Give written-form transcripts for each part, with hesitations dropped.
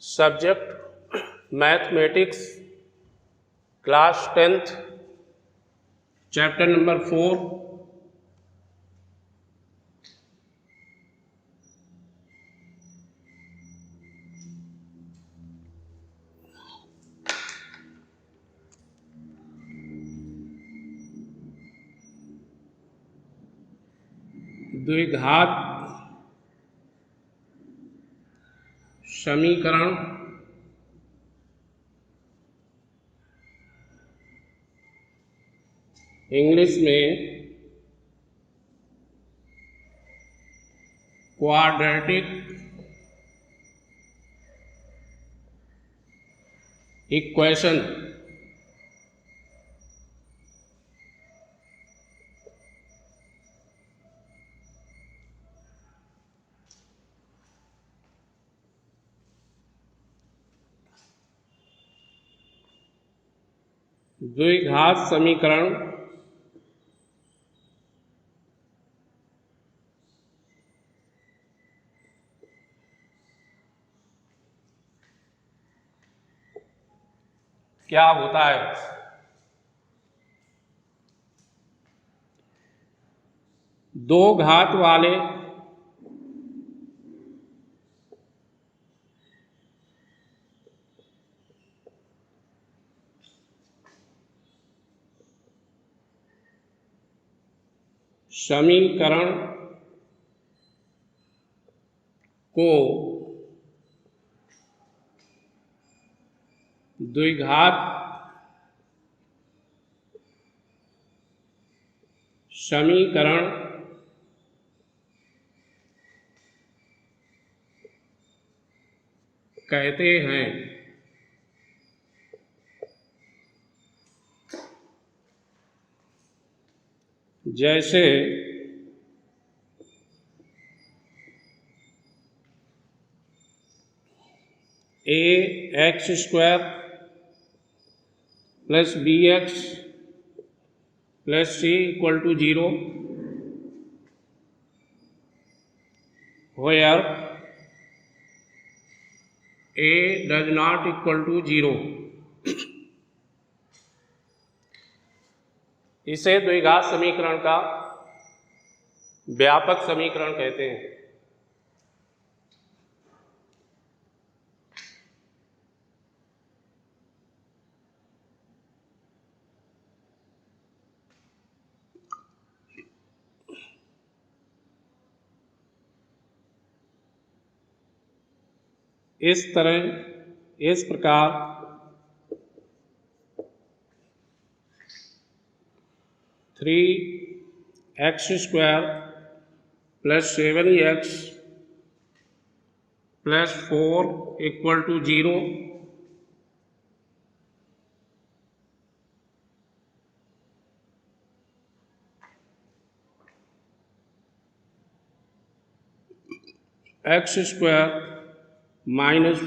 Subject mathematics, class 10th, chapter number 4। द्विघात समीकरण English में क्वाड्रेटिक इक्वेशन द्विघात समीकरण क्या होता है? दो घात वाले समीकरण को द्विघात समीकरण कहते हैं। जैसे ax² + bx + c = 0, where a does not equal to 0। इसे द्विघात समीकरण का व्यापक समीकरण कहते हैं। इस प्रकार 3x² + 7x + 4 = 0, x² -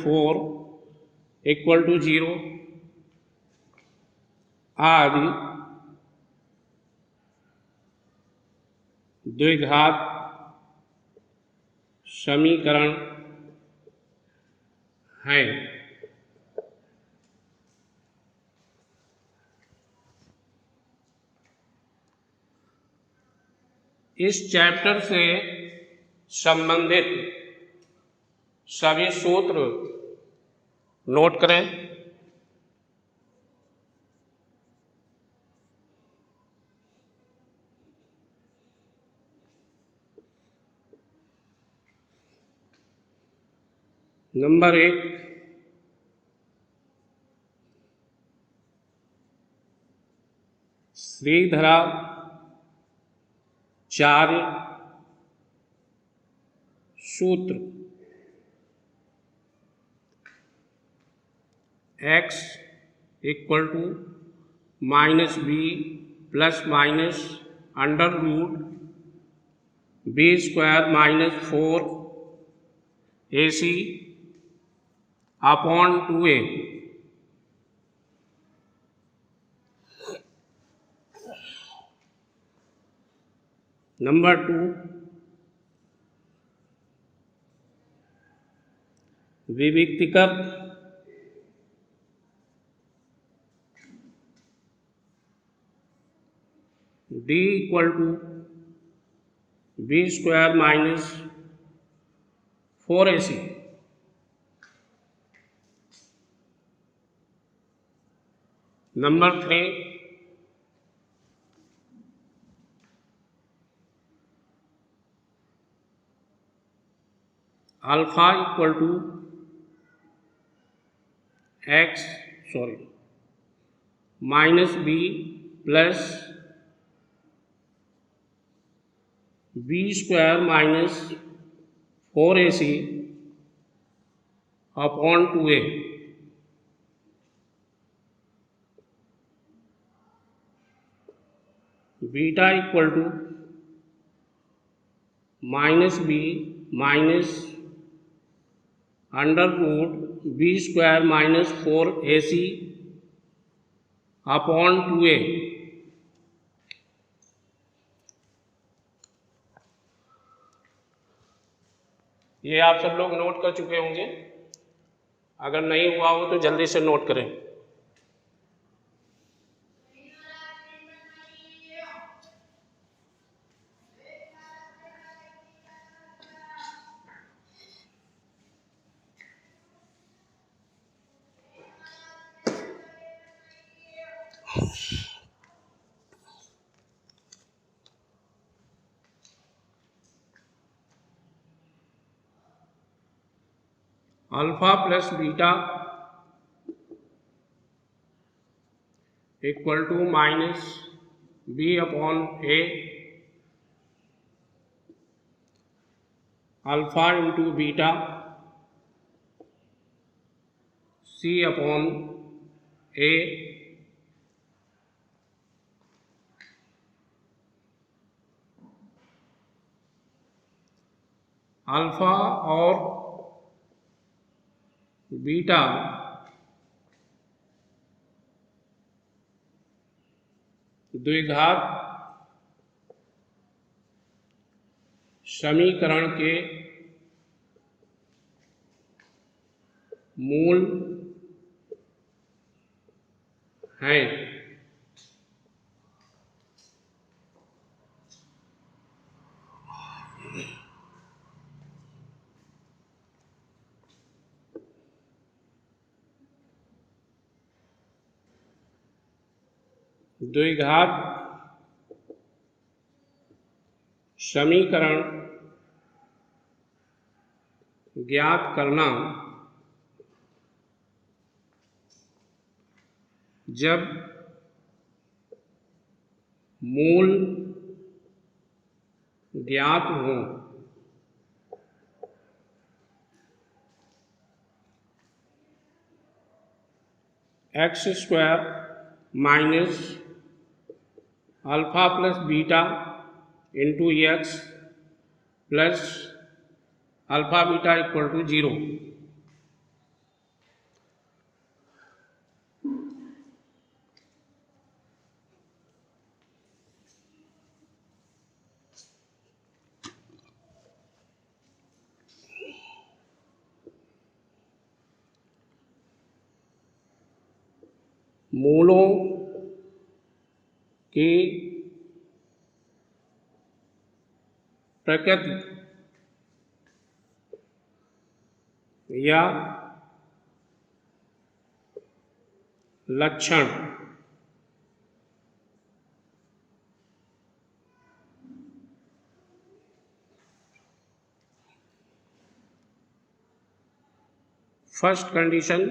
4 = 0 आदि द्विघात समीकरण हैं। इस चैप्टर से संबंधित सभी सूत्र नोट करें। नंबर 1, श्रीधराचार्य सूत्र। x = -b ± √b² - 4ac/2a। Number 2, विविक्तिकर d equal to B square minus 4ac। Number 3, alpha equal to minus B plus B square minus 4ac upon 2a। Beta equal to minus B minus under root B square minus 4ac upon 2a। ये आप सब लोग note कर चुके होंगे, अगर नहीं हुआ हो तो जल्दी से नोट करें। Alpha plus beta equal to minus B upon A, alpha into beta C upon A, alpha और बीटा द्विघात समीकरण के मूल हैं। द्विघात समीकरण ज्ञात करना जब मूल ज्ञात हो। X square minus alpha plus beta into X plus alpha beta equal to 0। मूलों की प्रकृति या लक्षण फर्स्ट कंडीशन,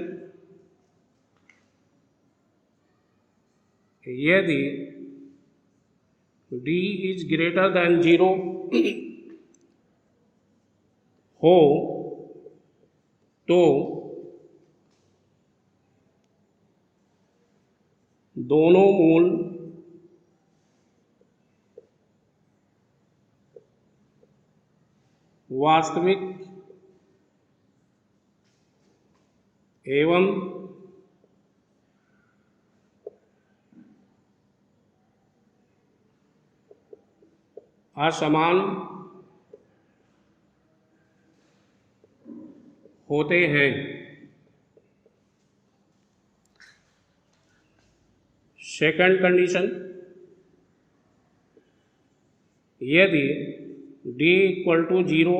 यदि d इज ग्रेटर देन 0 हो तो दोनों मूल वास्तविक एवं असमान होते हैं। सेकंड कंडीशन, यदि d इक्वल टू 0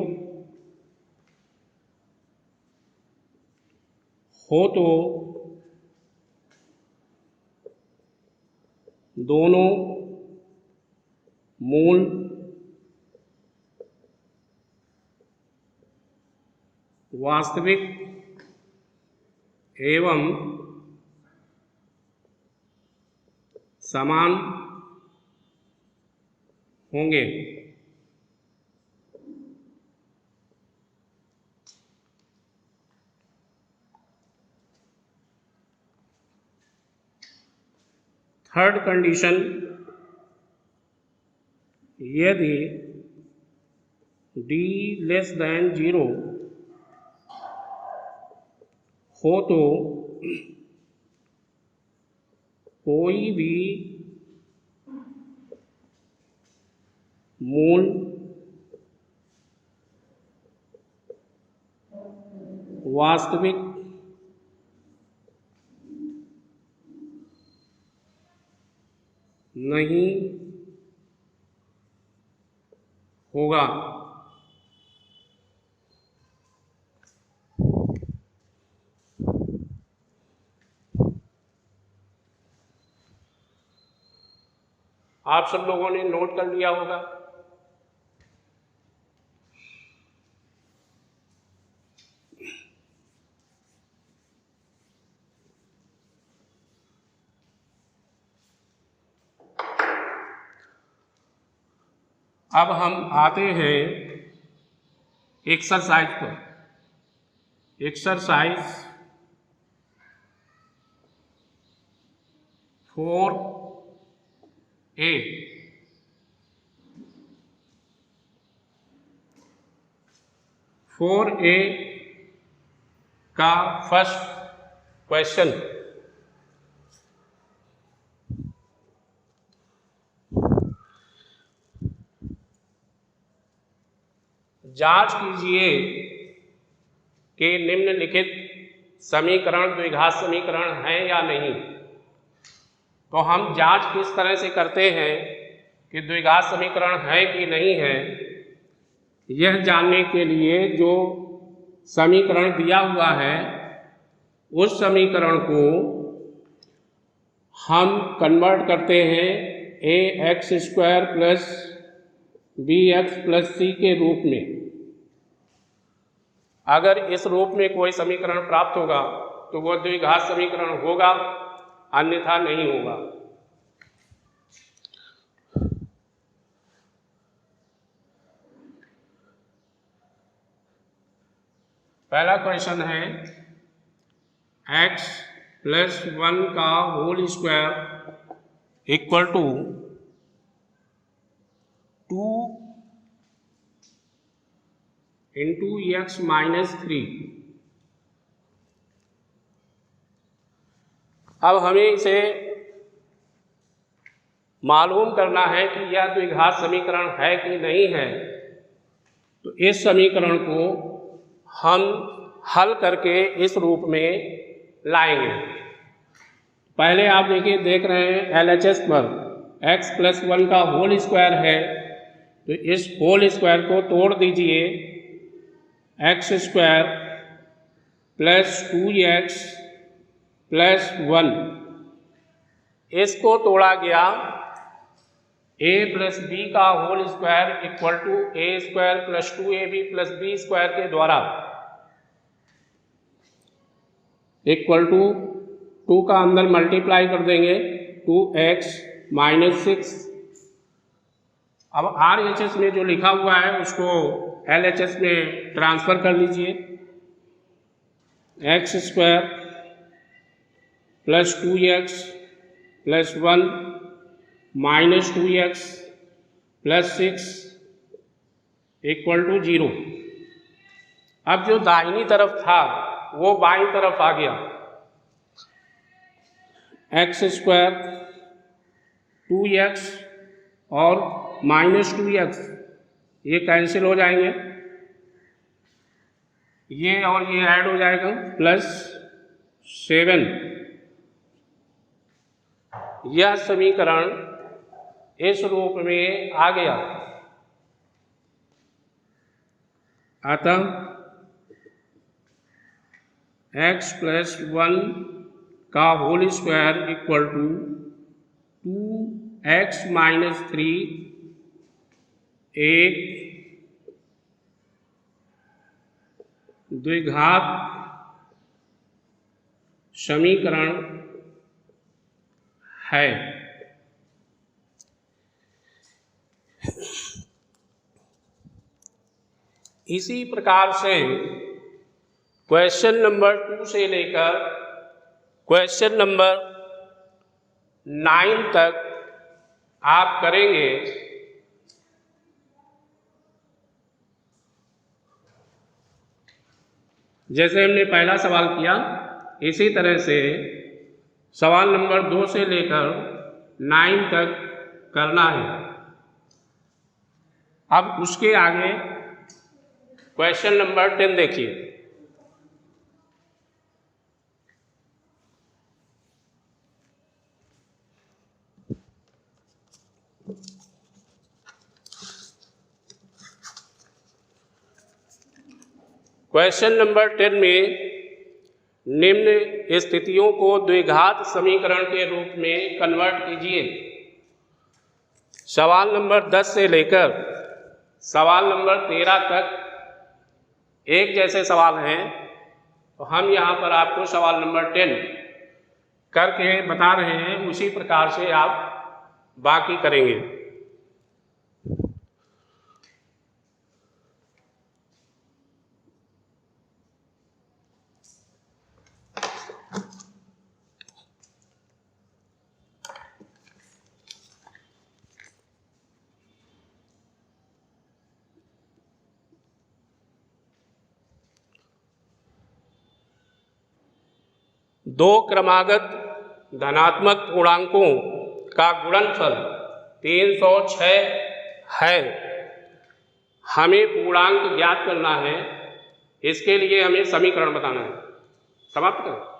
हो तो दोनों मूल वास्तविक एवं समान होंगे। थर्ड कंडीशन, यदि d लेस देन 0 हो तो कोई भी मूल वास्तविक नहीं होगा। आप सब लोगों ने नोट कर लिया होगा। अब हम आते हैं एक्सरसाइज पर। Exercise 4A। 4A का फर्स्ट क्वेश्चन, जांच कीजिए कि निम्नलिखित समीकरण द्विघात समीकरण है या नहीं। तो हम जांच किस तरह से करते हैं कि द्विघात समीकरण है कि नहीं है, यह जानने के लिए जो समीकरण दिया हुआ है उस समीकरण को हम कन्वर्ट करते हैं ax² plus bx plus c के रूप में। अगर इस रूप में कोई समीकरण प्राप्त होगा तो वह द्विघात समीकरण होगा, अन्यथा नहीं होगा। पहला क्वेश्चन है x प्लस 1 का whole square equal to 2 into x minus 3। अब हमें इसे मालूम करना है कि यह द्विघात समीकरण है कि नहीं है। तो इस समीकरण को हम हल करके इस रूप में लाएंगे। पहले आप देख रहे हैं LHS पर x प्लस 1 का होल स्क्वायर है, तो इस होल स्क्वायर को तोड़ दीजिए। x² प्लस 2x प्लस 1, इसको तोड़ा गया a प्लस b का whole square equal to a² plus 2ab plus b² के द्वारा, इक्वल टू 2 का अंदर मल्टीप्लाई कर देंगे 2x माइनस 6। अब RHS में जो लिखा हुआ है उसको LHS में ट्रांसफर कर लीजिए। x² plus 2x plus 1 minus 2x plus 6 equal to 0। अब जो दाहिनी तरफ था वो बाईं तरफ आ गया। x² 2x और माइनस 2x ये कैंसिल हो जाएंगे। ये और ये ऐड हो जाएगा +7। यह समीकरण इस रूप में आ गया। अतः x + 1 का whole square equal to 2x - 3 एक द्विघात समीकरण है। इसी प्रकार से क्वेश्चन नंबर 2 से लेकर क्वेश्चन नंबर 9 तक आप करेंगे। जैसे हमने पहला सवाल किया, इसी तरह से सवाल नंबर 2 से लेकर 9 तक करना है। अब उसके आगे क्वेश्चन नंबर 10 देखिए। क्वेश्चन नंबर 10 में निम्न स्थितियों को द्विघात समीकरण के रूप में कन्वर्ट कीजिए। सवाल नंबर 10 से लेकर सवाल नंबर 13 तक एक जैसे सवाल हैं, तो हम यहाँ पर आपको सवाल नंबर 10 करके बता रहे हैं। उसी प्रकार से आप बाकी करेंगे। दो क्रमागत धनात्मक पूर्णांकों का गुणनफल 306 है। हमें पूर्णांक ज्ञात करना है। इसके लिए हमें समीकरण बताना है। समाप्त करें।